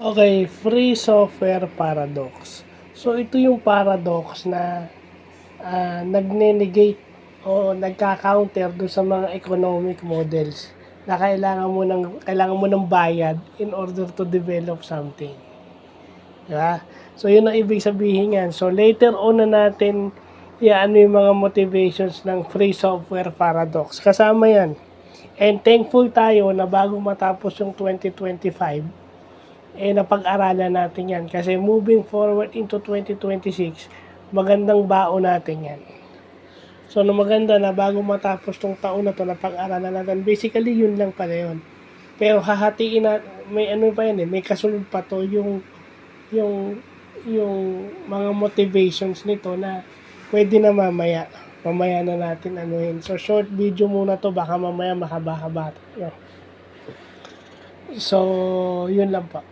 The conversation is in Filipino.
Okay, free software paradox. So ito yung paradox na nagne-negate o nagka-counter do sa mga economic models na kailangan mo ng bayad in order to develop something. Diba? So yun ang ibig sabihin yan. So later on na natin ano yung mga motivations ng free software paradox. Kasama yan. And thankful tayo na bago matapos yung 2025, napag-aralan natin yan. Kasi moving forward into 2026, magandang baon natin yan. So, maganda na bago matapos tong taon na to, napag-aralan natin. Basically, yun lang pala yun. Pero hahatiin na, may ano pa yan may kasunod pa to, yung, yung mga motivations nito na pwede na mamaya. Mamaya na natin anuhin. So, short video muna to, baka mamaya mahaba-haba. So, yun lang pa.